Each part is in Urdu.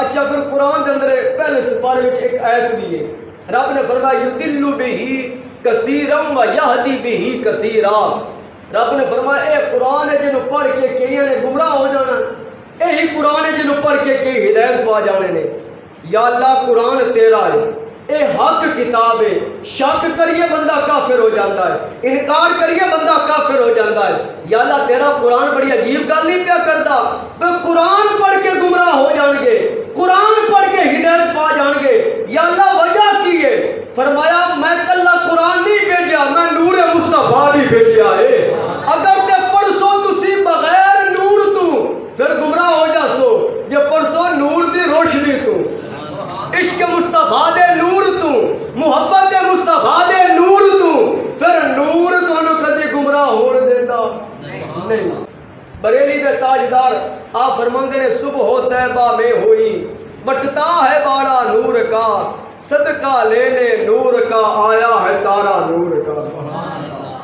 اچھا پھر قرآن کے اندر پہلے سپارے میں ایک آیت بھی ہے، رب نے فرمایا یضل بہ کثیرا و یہدی بہ کثیرا۔ رب نے فرمایا اے قرآن ہے جنہوں پڑھ کے کئی نے گمراہ ہو جانا، یہی قرآن ہے جنہوں پڑھ کے کئی ہدایت پا جانے نے۔ یا اللہ قرآن تیرا ہے، اے حق کتاب ہے، شک کریے بندہ کافر ہو جاتا ہے، انکار کریے بندہ کافر ہو جاتا ہے۔ یا اللہ تیرا قرآن بڑی عجیب گل نہیں پیا کرتا، قرآن پڑھ کے گمراہ ہو جان گے، قرآن پڑھ کے ہدایت پا جان گے۔ یا اللہ وجہ کی ہے؟ فرمایا میں کلا قرآن نہیں بھیجا، میں نور مصطفیٰ بھی بھیجا ہے۔ اگر تے پڑھسو تسی بغیر نور تو پھر گمراہ ہو جاسو، جے پڑھسو نور دی روشنی تو، عشق مصطفیٰ دے نور تو، محبت مصطفیٰ دے نور تو، پھر نور تو کدی گمراہ ہونے دیتا نہیں۔ بریلی دے تاجدار آپ فرماندے نے صبح طیبہ میں ہوئی بٹتا ہے باڑا نور کا، صدقہ لینے نور کا آیا ہے تارا نور کا۔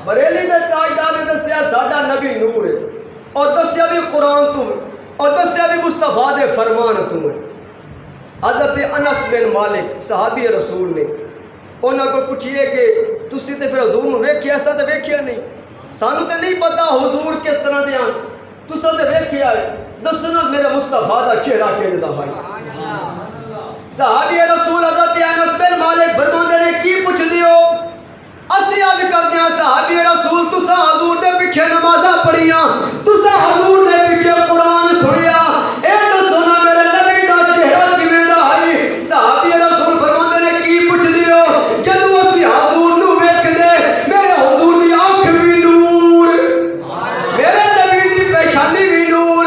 بریلی دے تاجدار نے دسیا ساڈا نبی نور ہے، اور دسیا بھی قرآن تو ہے، اور دسیا بھی مصطفیٰ دے فرمان تو ہے۔ حضرت انس بن مالک صحابی رسول نے انہوں کو پوچھئے کہ تسی تے پھر حضور نو ویکھیا؟ ایسا تے ویکھیا نہیں، سانو تے نہیں پتا حضور کس طرح دے آن، تسا تے ویکھیا ہے، دسنا میرے مصطفیٰ دا چہرہ کیڑے دا بھائی۔ صحابی رسول حضرت انس بن مالک فرماندے نے کی پوچھ دیو؟ اسی یاد کردے ہیں صحابی رسول تسا حضور دے پیچھے نمازاں پڑھیاں، تسا حضور دے پیچھے قرآن سنیا، اے دسو نا میرے نبی دا چہرہ کیویں دا ہے؟ صحابی رسول فرماندے نے کی پوچھ دیو؟ جدوں اسی حضور نو ویکھدے میرے حضور دی آنکھ بھی نور، میرے نبی دی پیشانی بھی نور،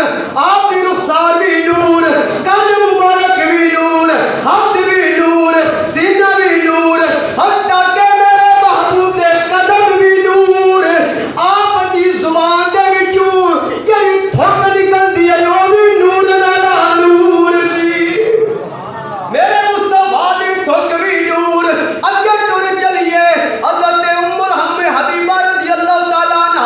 آپ دی رخسار بھی نور، کان مبارک بھی نور، ہاتھ بھی نور، سینہ بھی نور، حتیٰ کہ میرے محبوب دے قدم بھی نور، آپ دی زبان دے وچوں جڑی تھک نکلدی ہے وہ بھی نور نالا نور سی، میرے مصطفیٰ دی تھک بھی نور۔ اگے ٹر چلیے حضرت ام الحم حبیبہ رضی اللہ تعالیٰ عنہ،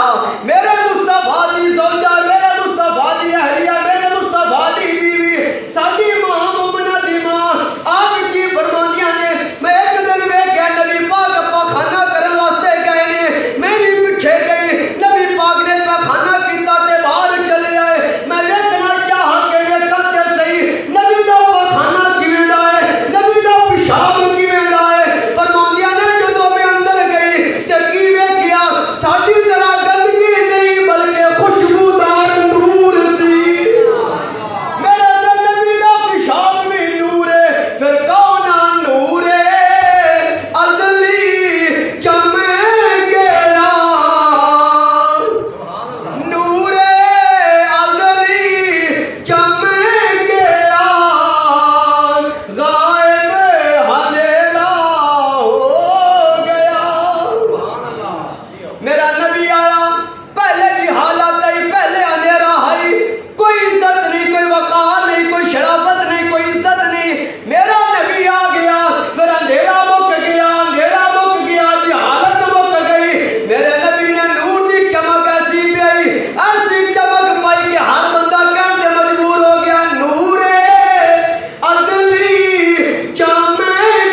میرے مصطفیٰ دی زوجہ، میرے مصطفیٰ دی اہلیہ، میرے مصطفیٰ دی بیوی، ساڈی ماں مومنہ دی ماں، آپ کی فرماندیاں نے میں ایک دن ویکھیا نبی پاک پاخانہ کرن واسطے گئے نے، میں بھی پیچھے گئی، نبی پاک نے پاخانہ کیتا تے باہر چلے آئے، میں ویکھنا چاہا کہ ویکھاں تے صحیح نبی دا پاخانہ کیویں دا ہے، نبی دا پیشاب کیویں دا ہے۔ فرماندیاں نے جدوں میں اندر گئی تے کی ویکھیا ساڈی طرح گندگی نہیں بلکہ خوشبودار نور سی، میرے تے نبی دا پیشاب بھی نور ہے، پھر کون آ نور ازلی چم گیا، نور ازلی چم گیا، غائب اندھیرا ہو گیا۔ میرا نبی آیا پہلے کی حالت نہیں، پہلے اندھیرا ہے، کوئی عزت نہیں، کوئی وقار نہیں، کوئی شرافت نہیں، کوئی عزت نہیں۔ میرا نبی آ گیا پھر اندھیرا مک گیا، اندھیرا مک گیا، جہالت مک گئی۔ میرے نبی نے نور دی چمک ایسی پائی، ایسی چمک پائی کہ ہر بندہ کہنے سے مجبور ہو گیا نور ازلی چم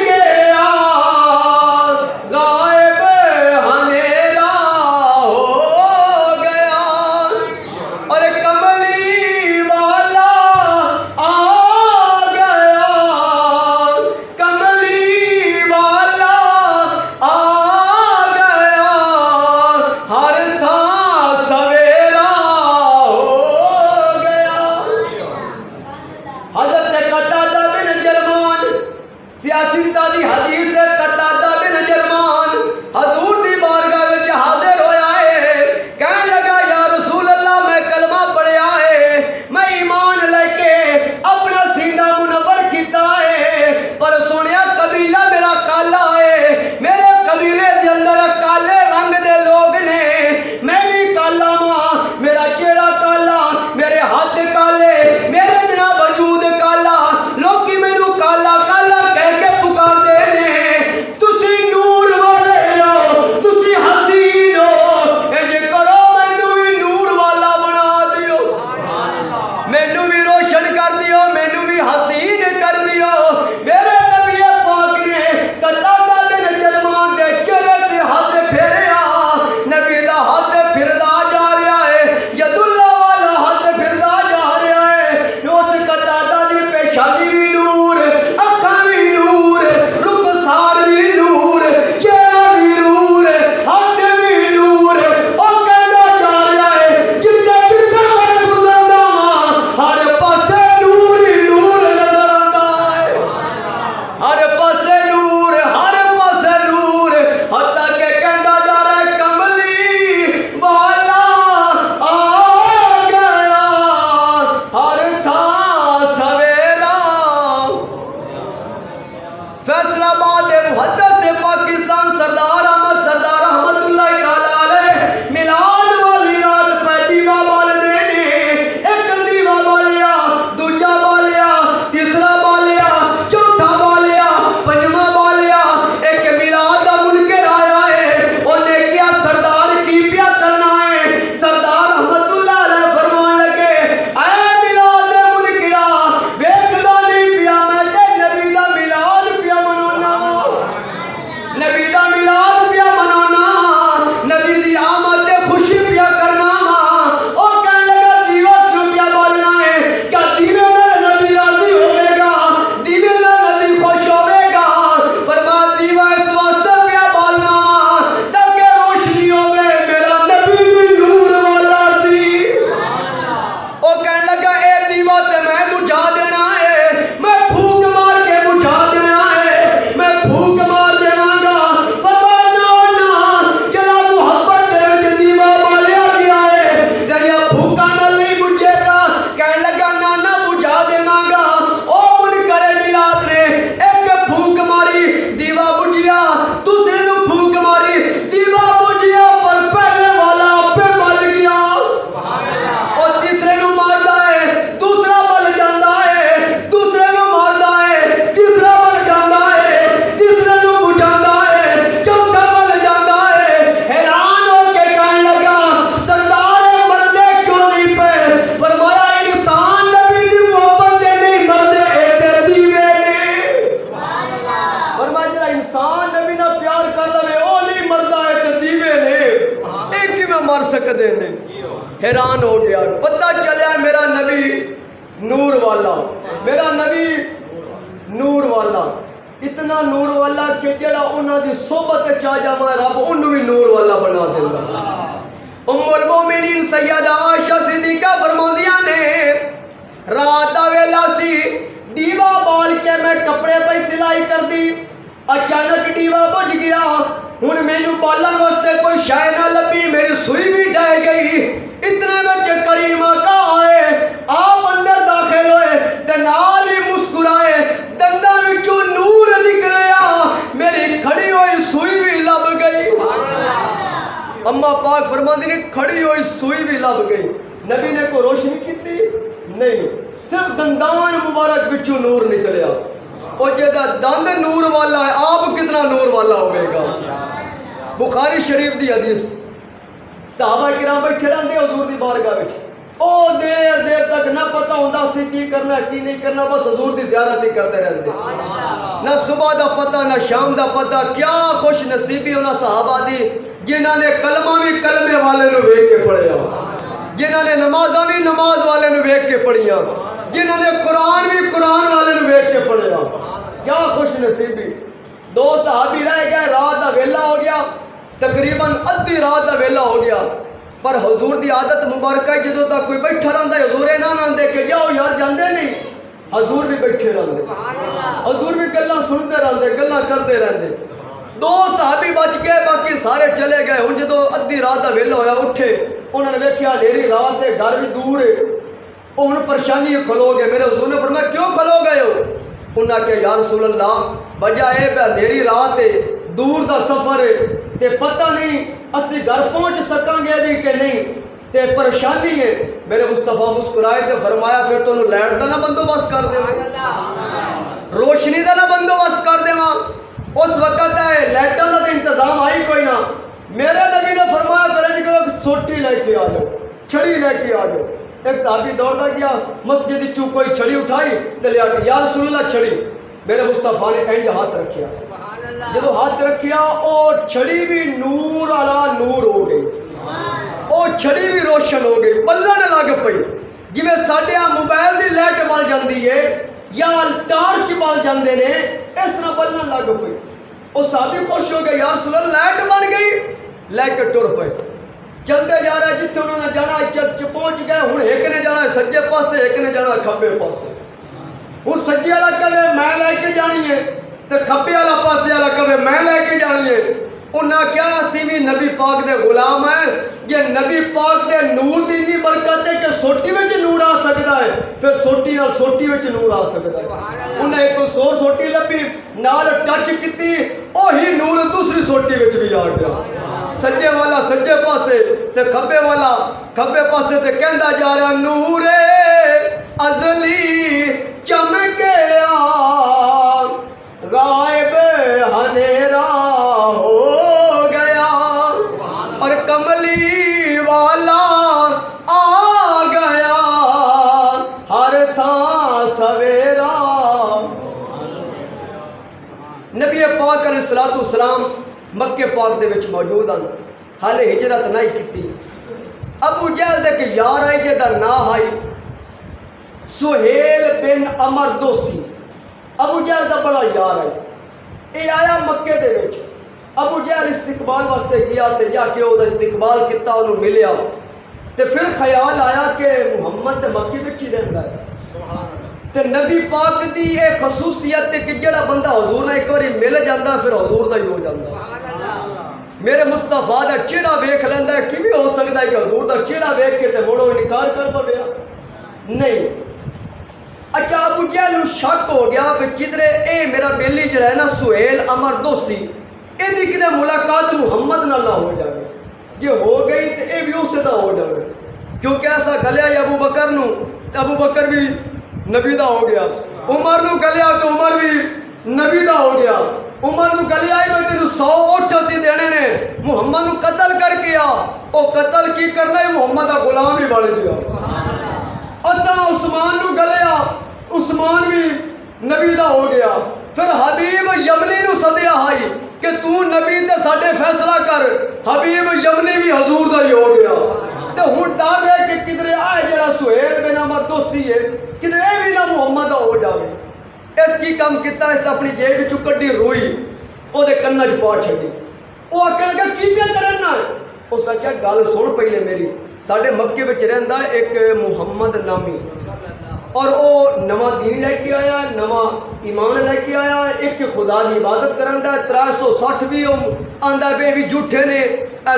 گیا، غائب اندھیرا ہو گیا، اور کملی والا آ گیا، کملی والا آ گیا، ہر تھاں سویرا ہو گیا۔ حضرت قتادہ بن جرمان، سیاسی تادی حدیث ہے، قتادہ بن جرمان حضور دی بارگاہ وچ حاضر ہویا ہے، کہنے لگا یا رسول اللہ میں کلمہ پڑھیا ہے، میں ایمان لے کے اپنا سینہ منور کیتا ہے، پر سنیا قبیلہ میرا کالا ہے، میرے قبیلے دے اندر کالے رنگ دے لوگ نے، میں بھی کالا ماں، میرا چہرہ کالا، میرے ہاتھ کالے، میرے جناب وجود کالا، لوکی مینوں کالا کالا کہہ کے پکار دے نے۔ حیران ہو گیا، پتہ چلیا میرا نبی نور والا، میرا نبی نور والا، اتنا نور والا کہ جڑا انہاں دی صحبت چا جاواں رب انہوں بھی نور والا بنا دیندا۔ ام المومنین سیدہ عائشہ صدیقہ فرماندیاں نے رات دا ویلا سی، دیوا بال کے میں کپڑے پہ سلائی کر دی، اچانک دیوا بجھ گیا، ہن مینوں بالن واسطے کوئی شے نہ لبھی، میری سوئی بھی ڈہ گئی، اتنے بچے کریم آقا آئے، آپ اندر داخل ہوئے تے نال ہی مسکرائے، دنداں وچوں نور نکلیا، میری کھڑی ہوئی سوئی بھی لب گئی۔ اماں پاک فرماندی نے کھڑی ہوئی سوئی بھی لب گئی، نبی نے کوئی روشنی کیتی نہیں، صرف دندان مبارک وچوں نور نکلیا۔ اور جیدہ دند نور والا ہے، آپ کتنا نور والا ہوئے گا۔ بخاری شریف دی حدیث، صحابہ کرام بیٹھے رہندے حضور دی بارگاہ وچ، او دیر دیر تک نہ پتہ ہوندا سی کی کرنا کی نہیں کرنا، بس حضور دی زیارت ہی کرتے رہندے، نہ صبح دا پتہ نہ شام دا پتہ۔ کیا خوش نصیبی انہاں صحابہ دی جنہاں نے کلمہ بھی کلمے والے نو ویکھ کے پڑھیا، جنہاں نے نمازاں بھی نماز والے نو ویکھ کے پڑھیاں، جنہاں نے قرآن بھی قرآن والے نو ویکھ کے پڑھیا۔ کیا خوش نصیبی۔ دو صحابی رہ گئے، رات دا ویلا ہو گیا، تقریباً ادھی رات دا ویلا ہو گیا، پر حضور دی عادت مبارکہ ہے جدوں تک کوئی بیٹھا رہندا ہے حضور نہ آندے کہ جاؤ یار جاندے نہیں، حضور بھی بیٹھے رہندے، حضور بھی گلاں سنتے رہندے، گلاں کرتے رہندے۔ دو صحابی بچ گئے، باقی سارے چلے گئے۔ ہن جدوں ادھی رات دا ویلا ہویا اٹھے، انہوں نے ویکھیا اندھیری رات ہے، گھر بھی دور ہے، وہ ہن پریشانی کھلو گئے۔ میرے حضور نے فرمایا کیوں کھلو گئے ہو؟ انہاں کہ یا رسول اللہ وجہ ہے پہ اندھیری رات ہے، دور دا سفر ہے تے پتہ نہیں اسی گھر پہنچ سکاں گے بھی کہ نہیں تے پریشانی ہے۔ میرے مصطفیٰ مسکرائے تے فرمایا پھر تو لائٹ دا نہ بندوبست کر دے، روشنی دا نہ بندوبست کر دے۔ اس وقت ہے لائٹاں دا انتظام آئی کوئی نہ، میرے نبی نے فرمایا پہلے کہ سوٹی لے کے آ جاؤ، چھڑی لے کے آ جاؤ۔ ایک صحابی دوڑتا گیا مسجد چو کوئی چھڑی اٹھائی تے لیا کہ یا رسول اللہ چھڑی۔ میرے مصطفیٰ نے اینج ہاتھ رکھیا، جدو ہاتھ رکھیا او چھڑی بھی نور علا نور ہو گئی، او چھڑی بھی روشن ہو گئی، بلن لگ پئی جی میں ساڈے موبائل دی لائٹ بل جاندی ہے یا ٹارچ بل جاندے نے، اس طرح بلن لگ پئی۔ او صحابی خوش ہو گئے، یا رسول اللہ لائٹ بن گئی، لے کے ٹر پئے، چلتے جا رہے جتھے انہوں نے جانا چرچ پہنچ گئے۔ ہن ایک نے جانا سجے پاسے، ایک نے جانا کھبے پاسے۔ ہن سجے والا کہے میں لے کے جانی ہے تے کھبے والا پاسے والا کہے میں لے کے جانی ہے۔ انہاں کیا اسی بھی نبی پاک دے غلام ہیں، یہ نبی پاک دے نور دی اتنی برکت ہے کہ سوٹی وچ نور آ سکدا ہے، پھر سوٹی نال سوٹی وچ نور آ سکدا ہے۔ انہیں ایک سور سوٹی لبھی نال ٹچ کیتی، اوہی نور دوسری سوٹی وچ بھی آ گیا۔ سجے والا سجے پاسے تے کھبے والا کھبے پاسے تے کہندا جا رہا نور ازلی چمکیا غائب ہنیرا ہو گیا، اور کملی والا آ گیا ہر تھاں سویرا۔ نبی پاک علیہ الصلوۃ والسلام مکے پاک دے وچ موجود ہیں، حالے ہجرت نہیں کیتی۔ ابو جہل دے کہ یار آئی جے دا نا آئی سہیل بن عمر دوسی، ابو جہل دا بڑا یار آئی، اے آیا مکے دے وچ۔ ابو جہل استقبال واسطے گیا تے جا کے او دا استقبال کیتا، انہوں ملیا تے پھر خیال آیا کہ محمد تے مکی وچ ہی رہندا ہے تے نبی پاک دی اے خصوصیت ہے کہ جڑا بندہ حضور نے ایک باری مل جاندا پھر حضور دا ہی ہو جاندا۔ میرے مصطفیٰ دا چہرہ ویکھ لیندا ہے، کیویں ہو سکدا ہے کہ حضور دا چہرہ ویکھ کے تے مڑو انکار کر پویا؟ نہیں۔ اچھا ابو جہل نوں شک ہو گیا کہ کدھرے اے میرا بیلی جڑا ہے نا سہیل عمر دوسی، اے دی کدھر ملاقات محمد نال نہ ہو جائے، جے ہو گئی تے اے بھی اسے دا ہو جائے، کیونکہ ایسا گلیا یا ابو بکر نوں تے ابو بکر بھی نبی دا ہو گیا، عمر نوں گلیا تو عمر بھی نبی دا ہو گیا، عمر نوں گلیا ہے میں تینوں 100 اٹھ اسی دینے نے، محمد نوں قتل کر کے آ، او قتل کی کرنا ہے محمد دا غلام ہی بن گیا۔ اساں عثمان نوں گلیا، عثمان بھی نبی دا ہو گیا، پھر حبیب یمنی نوں سدیا ہائی کہ تو نبی تے ساڈے فیصلہ کر، حبیب یمنی بھی حضور دا ہی ہو گیا۔ تو ہوں ڈر رہے کہ کدھر آئے جڑا سہیل بن عمر دوسی ہے کدھر اے بھی نہ محمد ہو جاوے. اس کی کم کیتا اس اپنی جیب وچوں کڈی روئی او دے کناں چ پا چھڈی. او آکھن لگا کی پیا کرنا ہے؟ اس آکھیا گل سن پہلے میری. ساڈے مکے وچ رہندا ایک محمد نامی اور او نواں دین لے کے آیا نواں ایمان لے کے آیا ایک خدا دی عبادت کرندا 360 بھی آندا بے بھی جھوٹے نے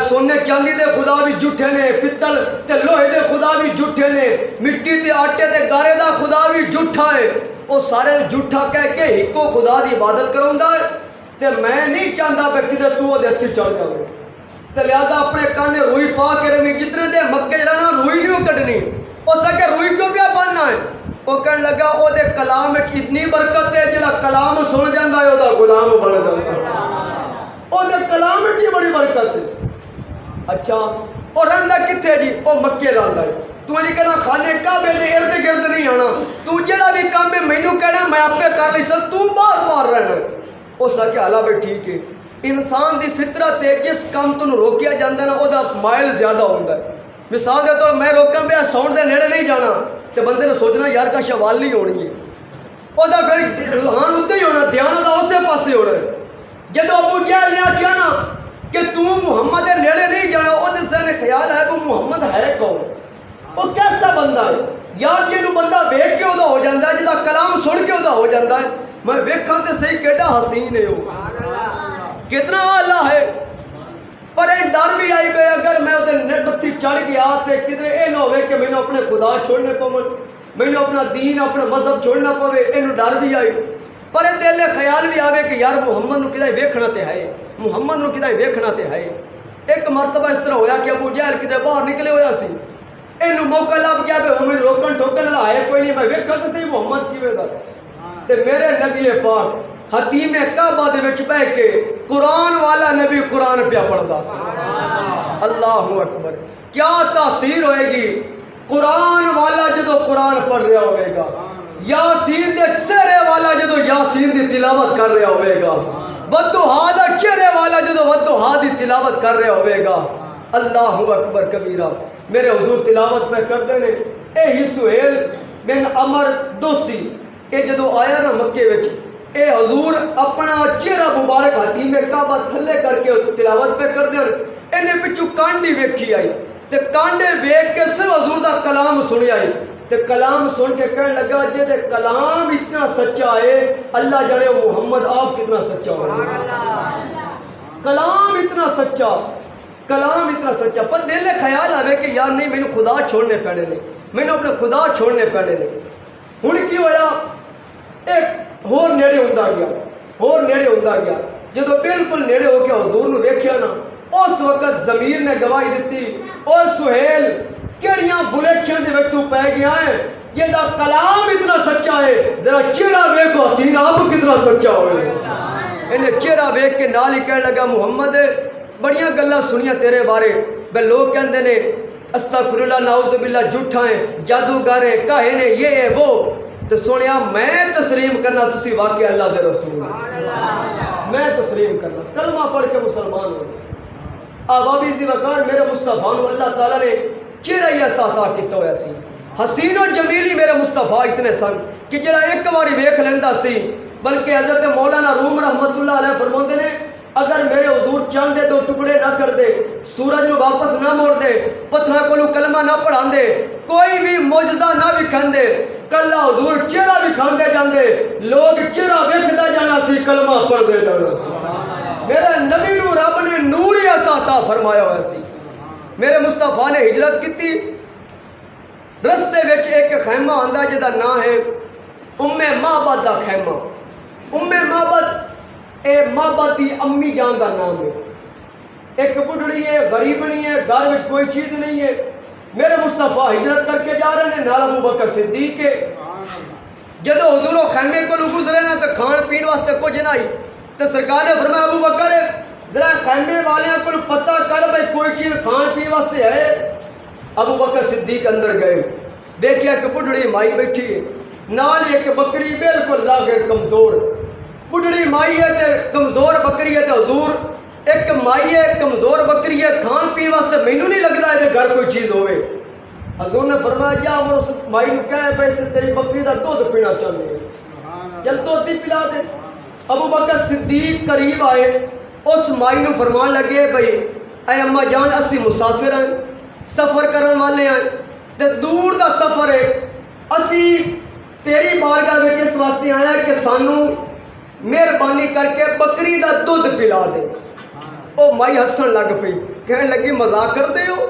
سونے چاندی دے خدا بھی جھوٹے نے پتل تے لوہے دے خدا بھی جھوٹے نے مٹی تے آٹے تے گارے دا خدا بھی جھوٹا ہے. وہ سارے جھوٹا کہہ کے ایکو خدا دی عبادت کراوندا ہے تے میں نہیں چاہتا کہ کدھر تو دے ہتھ چڑھ جاوے. تے لہذا اپنے کانے روئی پا کے رہی جتنے دے مکے رہنا روئی نہیں کڈنی. اس آ کے روئی کیوں پیا بننا ہے؟ وہ کہنے لگا او دے کلام وچ اتنی برکت ہے جڑا کلام سن جاندا ہے او دا غلام بن جاندا ہے. او دے کلام وچ بڑی برکت ہے. اچھا اور رہندا کتھے جی؟ او مکے رہندا ہے. تو جی کہنا خانے کعبے دے ارد گرد نہیں آنا تو جڑا بھی کام ہے مینوں کہنا میں آپے کر لئی سا تو باہر رہنا. اس آ کے حالا بھی ٹھیک ہے. انسان دی فطرت ہے جس کام تو روکیا جاندہ نا او دا مائل زیادہ ہوندہ ہے. مثال دے تو میں روکاں بے ساؤنڈ دے نیڑے نہیں جانا تے بندے نے سوچنا یار کا شوال نہیں ہونی ہے او دا پھر روحان اتنے ہی ہونا دھیان دا اسے پاسے ہونا ہے. جدو ابو جہل نے آکھیا نا کہ تو محمد دے نیڑے نہیں جانا او دے ذہن خیال ہے وہ محمد ہے کون وہ کیسا بندہ ہے یار جنوں بندہ ویکھ کے او دا ہو جاندا ہے جدا کلام سن کے او دا ہو جاندا ہے. میں ویکھاں تے صحیح کیڑا حسین ہے وہ کتنا اعلیٰ ہے. پر این ڈر بھی آئی گئے اگر میں ادھر نیٹ بتی چڑھ گیا تے کدھر اے نہ ہوئے کہ میں نے اپنے خدا چھوڑنے پون میں نے اپنا دین اپنا مذہب چھوڑنا پوے اینو ڈر بھی آئی. پر دل خیال بھی آوے کہ یار محمد نو کدھر ویکھنا تے ہے محمد نو کدھر ویکھنا تے ہے. ایک مرتبہ اس طرح ہویا کہ ابو جہل کدھر باہر نکلے ہویا سی اینو موقع لب گیا کہ ہمیں روکن ٹھوکن لائے کوئی نہیں میں ویکھاں تے صحیح محمد کیویں دا تے میرے نبی پاک حتیم کعبہ دے وچ بیٹھ کے قرآن والا نبی قرآن پیا پڑھدا سی. اللہ اکبر کیا تاثیر ہوئے گی قرآن والا جدو قرآن پڑھ رہا ہوئے گا یاسین دے چہرے والا جدو یاسین دی تلاوت کر رہا ہوئے گا ودوہا دا چہرے والا جدو ودوہا دی تلاوت کر رہا ہوئے گا. اللہ اکبر کبیرہ. میرے حضور تلاوت پہ کر دینے اے ہی سہیل بن عمر دوسی اے جدو آیا نا مکے وچ اے حضور اپنا چہرہ مبارک حتیم کعبہ تھلے کر کے تلاوت پہ کر دیں انہیں پچھو کانڈی ویکھی آئی تے کانڈے ویکھ کے صرف حضور دا کلام سنی آئی تے کلام سن کے کہنے لگا جے دے کلام اتنا سچا ہے اللہ جانے محمد آپ کتنا سچا ہو. کلام اتنا سچا کلام اتنا سچا. پر دل نے خیال آوے کہ یار نہیں میں نے خدا چھوڑنے پینے نہیں میں نے اپنے خدا چھوڑنے پینے نہیں. ہن کی ہویا ایک ہور نیڑے ہوندا گیا جدو بالکل نیڑے ہو کے حضور نو ویکھیا نا اس وقت ضمیر نے گواہی دیتی او سہیل کیڑیاں بلیکھیاں دے وچ تو پے گیا ہے یہ دا کلام اتنا سچا ہے ذرا چہرہ ویکھو حسین آپ کتنا سچا ہوئے. انہیں چہرہ ویکھ کے نال ہی کہنے لگا محمد بڑیاں گلاں سنیاں تیرے بارے بے لوگ کہندے نے استغفر اللہ نعوذ باللہ جھوٹا ہیں جادوگر ہیں کاہے نے یہ ہے وہ تو سنیا میں تسلیم کرنا تسی واقعی اللہ دے رسول میں تسلیم کرنا کلمہ پڑھ کے مسلمان ہو. آبابی زی وقار میرے مصطفیٰ نو اللہ تعالیٰ نے چہرہ ہی ایسا عطا کیتا ہوا سی حسین و جمیلی میرے مصطفیٰ اتنے سن کہ جڑا ایک باری ویکھ لیندا سی بلکہ حضرت مولانا روم رحمت اللہ علیہ فرماتے نے اگر میرے حضور چاند دے دو ٹکڑے نہ کر دے سورج نو واپس نہ موڑ دے پتھراں کولو کلمہ نہ پڑھان دے کوئی بھی معجزہ نہ وکھان دے کلا حضور چہرہ وکھان دے جاندے لوگ چہرہ ویکھدا جانا سی کلمہ پڑھ دے جانا سی. میرے نبی نو رب نے نور ہی ایسا عطا فرمایا ہوا سی. میرے مصطفیٰ نے ہجرت کیتی رستے وچ ایک خیمہ آندا جدا نام ہے ام معبد دا خیمہ. ام معبد اے معبد دی امی جان دا نام ہے. ایک بڑھڑی ہے غریبنی ہے گھر وچ کوئی چیز نہیں ہے. میرے مصطفیٰ ہجرت کر کے جا رہے ہیں نال ابو بکر صدیق کے جدو حضور و خیمے کو گزرے نا تو کھان پین واسطے کچھ نہ آئی تو سرکار نے فرمایا ابو بکر ذرا خیمے والے کو پتہ کر بھائی کوئی چیز کھان پین واسطے ہے. ابو بکر صدیق اندر گئے دیکھیا کہ بڑھڑی مائی بیٹھی ہے نال ایک بکری بالکل لاغر کمزور بڑھڑی مائی ہے تے کمزور بکری ہے تے حضور ایک مائی ہے کمزور بکری ہے کھان پین واسطے مینوں نہیں لگتا ہے گھر کوئی چیز ہوئے. حضور نے فرمایا یا عمر اس مائی نے کہا پیسے تیری بکری کا دودھ پینا چاہتے ہیں چل دودھ ہی پلا دے. ابو بکر صدیق قریب آئے اس مائی نے فرمان لگے بھائی اے اماں جان اسی مسافر ہیں سفر کرن والے ہیں تے دور دا سفر ہے اسی تیری بارگاہ میں اس واسطے آیا کہ سانو مہربانی کر کے بکری دا دودھ پلا دے. او مائی ہسن لگ پئی کہنے لگی مذاق کرتے ہو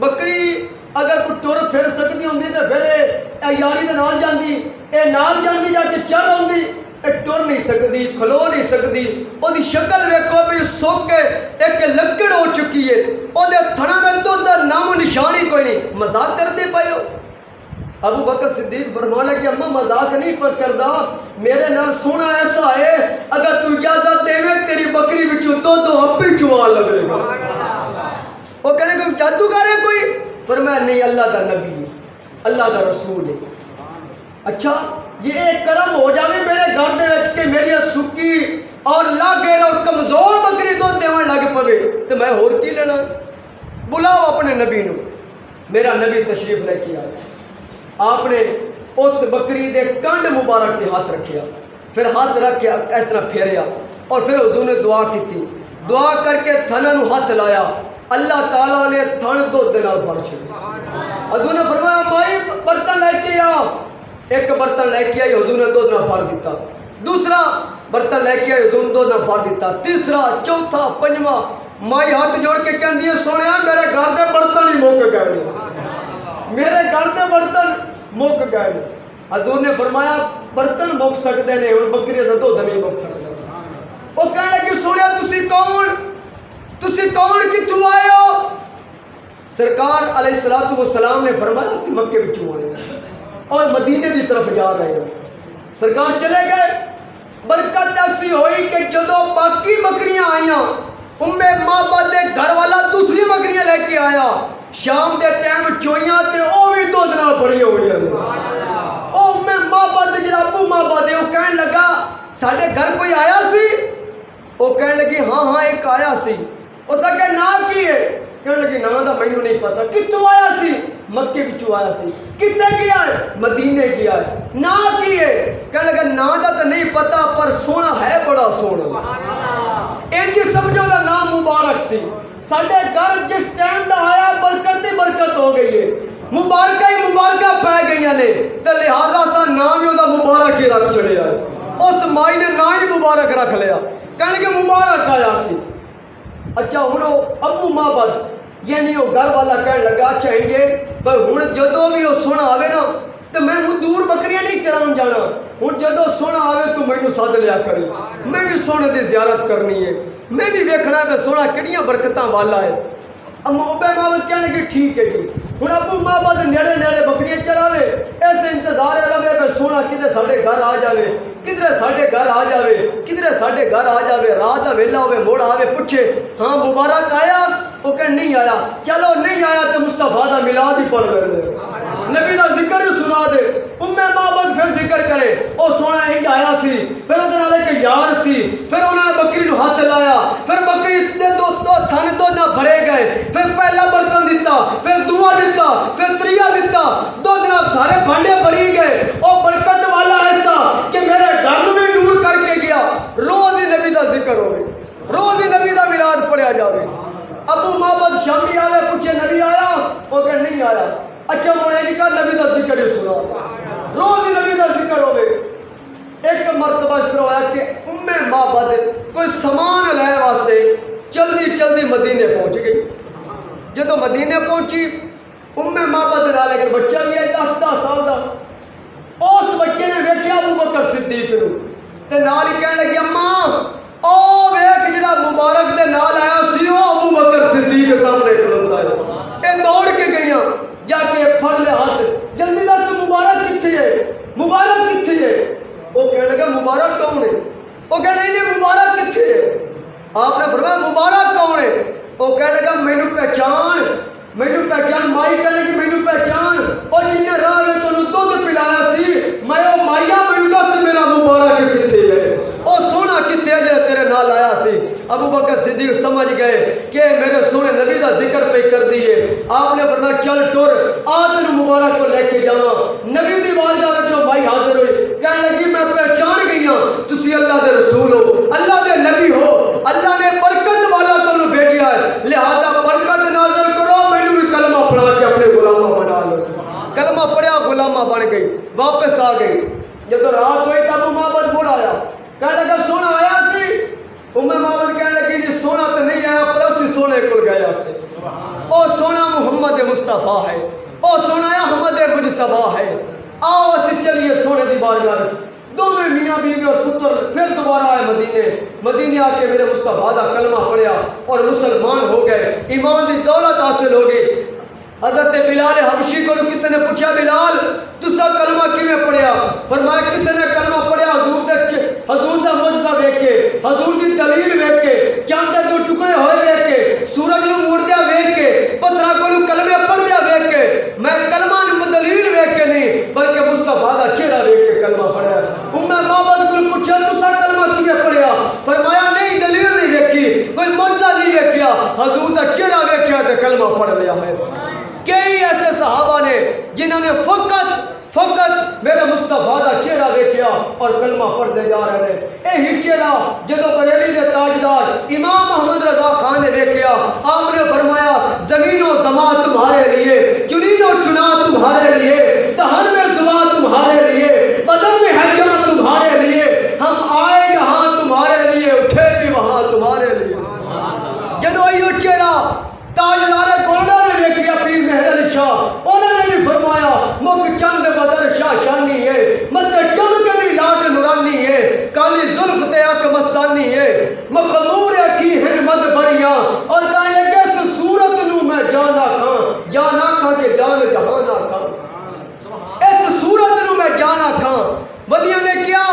بکری اگر کوئی ٹر پھر سکتی ہوں تو پھر اے یاری دے نال جاندی اے نال جاندی جا کے چل آندی اے ٹر نہیں سکتی کھلو نہیں سکتی او دی شکل ویکھو بھی سوک کے ایک لکڑ ہو چکی ہے او دے تھنا میں دودھ دا نام و نشان ہی کوئی نہیں مذاق کرتے پئے ہو. ابو بکر صدیق فرمانے کہ اماں مذاق نہیں کردا میرے نال سونا ایسا ہے اگر تو اجازت دے تیری بکری وچوں دودھ اپی چوا لگے گا. وہ کہنے کوئی جادوگر ہے کوئی فرمایا نہیں اللہ دا نبی ہے اللہ دا رسول ہے. اچھا یہ ایک کرم ہو جاوے میرے گھر دے وچ کہ میری سکی اور لاغیر اور کمزور بکری دودھ دیون لگ پوے تے میں ہور کی لینا. بلاؤ اپنے نبی نو. میرا نبی تشریف لے کے آیا آپ نے اس بکری دے کنڈ مبارک تے ہاتھ رکھیا پھر ہاتھ رکھ کے اس طرح پھیریا اور پھر حضور نے دعا کی تھی دعا کر کے تھن نو ہاتھ لایا اللہ تعالیٰ نے تھن دودھ دے نال بھر چھڑیا. حضور نے فرمایا مائی برتن لے کے آ. ایک برتن لے کے آئی حضور نے دودھ نہ بھر دیتا دوسرا برتن لے کے آئی حضور نے دودھ نہ بھر دیتا تیسرا چوتھا پنجواں مائی ہاتھ جوڑ کے کہندی ہے سونیا میرے گھر دے برتن ہی مک گئے میرے گھر دے برتن مک گئے. حضور نے فرمایا برتن مک سکتے ہیں اور بکری دا دودھ نہیں مک سکتا. وہ کہنے لگی سونیا تسی کون کتھوں آئے ہو. سرکار علیہ السلام نے فرمایا اسی مکے وچوں آئے ہیں اور مدینے دی طرف جا رہے ہیں. سرکار چلے گئے برکت ایسی ہوئی کہ جدو باقی بکریاں آئیاں معبد دے گھر والا دوسری بکریاں لے کے آیا شام دے ٹائم چوئیاں تے او بھی دودھ نال بھری ہوئی ہیں. او معبد جڑا ابو معبد ہے وہ کہنے لگا ساڈے گھر کوئی آیا سی. وہ کہنے لگی ہاں ایک آیا سی. اس کا کہ نام کی ہے کہنے لگی نام دا مینوں نہیں پتا. کتوں آیا سی مکے وچوں آیا سی. کتے گیا ہے مدینے گیا ہے. نام کی ہے کہنے لگا نام دا تو نہیں پتا پر سونا ہے بڑا سونا. انج سمجھو دا نام مبارک سی. ساڈے گھر جس ٹائم دا آیا برکت ہی برکت ہو گئی ہے مبارکہ ہی مبارکہ پہ گئی نے تے لہذا سا نام ہی دا مبارک ہی رکھ چڑیا ہے. اس مائی نے نام ہی مبارک رکھ لیا کہنے کہ مبارک آیا سی. اچھا ہوں ابو معبد یعنی وہ گھر والا کہنے لگا چاہیے پر ہوں جدو بھی وہ سونا آوے نا تو میں دور بکریاں نہیں چران جانا ہوں جدو سونا آوے تو مینوں سد لیا کری میں بھی سونے دی زیارت کرنی ہے میں بھی ویکھنا ہے سونا کہڑیاں برکتاں والا ہے. ابو معبد کہنے کہ ٹھیک ہے جی. ہوں ابو معبد نیڑے نیڑے بکریاں چراوے ایسے انتظار رہے کہ سونا کدھر ساڈے گھر آ جاوے کدھر ساڈے گھر آ جاوے کدھر ساڈے گھر آ جاوے رات کا ویلا ہوئے موڑ آوے پوچھے ہاں مبارک آیا. وہ کہ نہیں آیا. چلو نہیں آیا تو مصطفیٰ دا میلاد ہی پڑھ رہے نبی دا ذکر ہی سنا دے. معبد پھر ذکر کرے او سونا ہی آیا سی پھر وہ ایک یار سی پھر انہوں نے بکری نو ہاتھ لایا پھر بکری دے دو تھن دو نہ بھرے گئے پھر پہلا برتن دیتا پھر دعا دیتا پھر تریا دیتا دو جناب سارے بھانڈے بھری گئے. او برکت والا ایسا کہ میرے گھر میں دور کر کے گیا روز ہی نبی دا ذکر ہوئے روز ہی نبی دا میلاد پڑھیا جاوے. ابو معبد شامی آئے پوچھے نبی آیا وہ کہ نہیں آیا. اچھا مونے جی کا نبی دا ذکر ہی سنا روز ہی نبی دا ذکر ہوئے. ایک مرتبہ اس طرح ہوا کہ معبد کوئی سامان لے واسطے جلدی مدینے پہنچ گئی. جدو مدینے پہنچی معبد نال ایک بچہ بھی ہے 10 سال دا. اس بچے نے ویکھیا ابو بکر صدیق نو تے نال ہی کہنے لگی اماں او ویکھ جڑا مبارک دے نال آیا سی او ابو بکر صدیق کے سامنے کھڑوتا ہے. اے دوڑ کے گئیاں جا کے پھڑ لے ہاتھ جلدی دس مبارک کتھے ہے مبارک کتھے ہے. وہ کہنے لگا مبارک کون ہے. وہ کہنے نہیں مبارک کتھے ہے. آپ نے فرمایا مبارک کون ہے. وہ کہنے لگا مینوں پہچان مائی کہنے کہ مینوں پہچان اور جنہیں راہ میں تو دودھ پلایا سی میں او مائیا مینوں دس میرا مبارک کتھے ہے او سونا کتھے ہے جڑا تیرے نال آیا سی. ابو بکر صدیق سمجھ گئے کہ میرے سونے نبی دا ذکر پہ کر دیے. آپ نے فرمایا چل ٹر آدن مبارک کو لے کے جاواں. نبی دی بارگاہ میں جو بھائی حاضر ہوئی کہنے لگی میں پہچان گئی ہوں تسی اللہ دے رسول ہو, اللہ دے نبی ہو, اللہ نے برکت والا تانوں بھیجیا ہے, لہذا برکت نازل کرو, مینوں بھی کلمہ پڑھا کے اپنے غلامہ بنا لو. کلمہ پڑھیا, غلامہ بن گئی, واپس آ گئی. جب رات ہوئی تب ابو معبد مڑ آیا, کہنے لگا سونا آیا سی. معبد کہنے لگی جی سونا تو نہیں آیا پر اسی سونے کو گیا سے. او سونا محمد مصطفیٰ ہے, او سونا احمد مجتبیٰ ہے. آؤ اسی چلیے سونے دی بارگاہ میں. دونوں میاں بیوی اور پتر پھر دوبارہ آئے مدینے آ کے میرے مصطفیٰ دا کلمہ پڑھیا اور مسلمان ہو گئے, ایمان دی دولت حاصل ہو گئی. حضرت بلال حبشی کو کسی نے پوچھا بلال تسا کلمہ کیویں پڑھیا؟ فرمایا کسی نے کلمہ پڑھیا حضور دا معجزہ ویکھ کے, حضور دی دلیل ویکھ کے, چاند دے دو ٹکڑے ہوئے ویکھ کے, سورج نو موڑدیا ویکھ کے, پتھراں کولوں کلمے پڑھدیا ویکھ کے. میں کلمہ نو دلیل ویکھ کے نہیں بلکہ مصطفیٰ دا چہرہ ویکھ کے کلمہ پڑھیا. معبد کو پوچھا تسا کلمہ کیویں پڑھیا؟ فرمایا نہیں دلیل نہیں ویکھی, کوئی معجزہ نہیں ویکھیا, حضور دا چہرہ ویکھیا تے کلمہ پڑھ لیا ہے. کئی ایسے صحابہ نے جنہوں نے فقط میرے مصطفیٰ دا چہرہ ویکھیا اور کلمہ پڑھتے جا رہے ہیں. یہی چہرہ جدو بریلی دے تاجدار امام محمد رضا خان نے ویکھیا, آپ نے فرمایا زمین و زمان تمہارے لیے, چنین و چنا تمہارے لیے, دہن میں زبان تمہارے لیے, بدن میں ہے جان تمہارے لیے, ہم آئے یہاں تمہارے لیے, اٹھے بھی وہاں تمہارے لیے. جدو یہ چہرہ تاجدار گولڈا نے ویکھیا پیر مہر علی شاہ, انہوں نے بھی فرمایا مک چند بدر شاہ شانی ہے, مت چمک دی لاٹ نورانی ہے, کالی زلف تے اک مستانی ہے, مخمور کی حرمت بریاں, اور کہنے لگے اس صورت نو میں جان آکھاں, جان آکھاں کہ جان جہان آکھاں, اس صورت نو میں جان آکھاں. ولیاں نے کیا,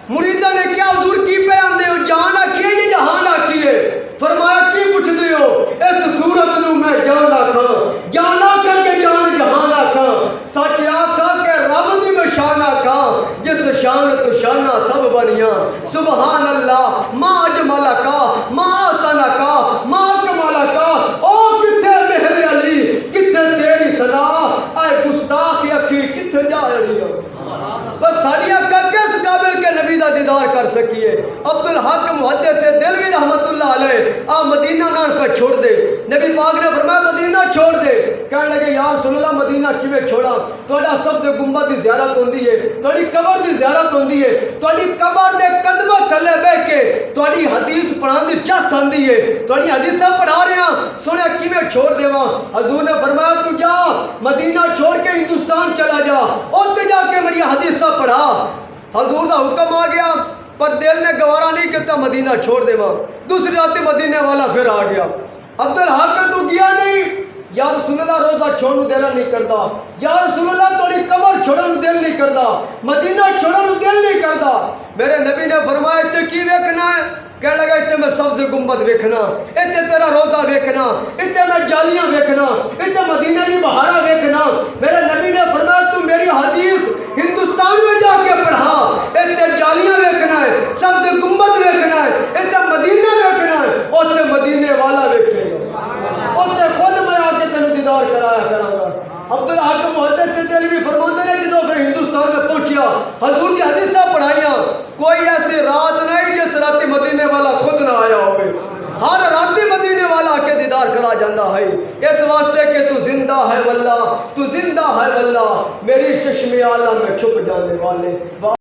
مریداں نے کیا, حضور کی پہ آندے ہو, جان آکھیے یہ جہان آکھیے؟ فرمایا کی پوچھ دے ہو, اس صورت نو میں جان آکھاں, جان آکھاں کہ جان جہان آکھاں, سچ آکھاں کہ رب دی میں شان آکھاں, جس شان تو شانہ سب بنیاں. سبحان اللہ ما اجمل کا, ما آسان کا, ما کمال کا. او کتھے مہر علی, کتھے تیری صدا, اے گستاخ اکھی کتھے جا رہی ہو. بس ساڑی اکھا کس قابل کے نبی دا دیدار کر سکیے. عبدالحق محدث دلوی رحمت اللہ علیہ آپ مدینہ نان پہ چھوڑ دے. نبی پاک نے فرمایا مدینہ چھوڑ دے. کہنے لگے یا رسول اللہ مدینہ کیویں چھوڑا؟ تہاڈا سب سے گنبد دی زیارت ہوندی ہے, تہاڈی قبر دی زیارت ہوندی ہے, تہاڈی قبر دے قدماں تھلے بیٹھ کے تہاڈی حدیث پڑھان دی چس آندی ہے, تہاڈی حدیثاں پڑھا رہے ہاں, سنیا کیویں چھوڑ دیواں؟ حضور نے فرمایا تو جا مدینہ چھوڑ کے ہندوستان چلا جا, اوتھے جا کے میری حدیثاں پڑھا. حضور دا حکم آ گیا پر دل نے گوارا نہیں کیتا مدینہ چھوڑ دے وہاں. دوسری رات مدینے والا پھر آ گیا. عبدالحق تو گیا نہیں, یا رسول اللہ روزہ چھوڑنے دل نہیں کردا, یا رسول اللہ تھوڑی قبر چھوڑنے دل نہیں کردا, مدینہ چھوڑنے دل نہیں کردا. میرے نبی نے فرمایا تے کی ویکھنا ہے؟ کہنے لگا اتنے میں سبز گنبد ویکھنا, اتنے تیرا روزہ ویکھنا, اتنے میں جالیاں ویکھنا, اتنے مدینہ دی بہارا ویکھنا. میرے نبی نے فرمایا تو میری حدیث ہندوستان میں جا کے پڑھا, اتنے جالیاں ویکھنا ہے, سبز گنبد ویکھنا ہے, اتنے مدینہ ویکھنا ہے, اتنے مدینے والا ویکھے گا, اتنے خود میں آ کے تینوں دیدار کرایا کراں گا. عبدالحق محدث دلوی فرماتے ہیں جدو پھر ہندوستان میں پہنچیا حضور دی حدیثاں پڑھائیاں, کوئی ایسی رات نہیں جس راتی مدینے والا خود نہ آیا ہوگی. ہر راتی مدینے والا کے دیدار کرا جاندہ ہے, اس واسطے کہ تو زندہ ہے واللہ, تو زندہ ہے واللہ, میری چشم عالم میں چھپ جانے والے.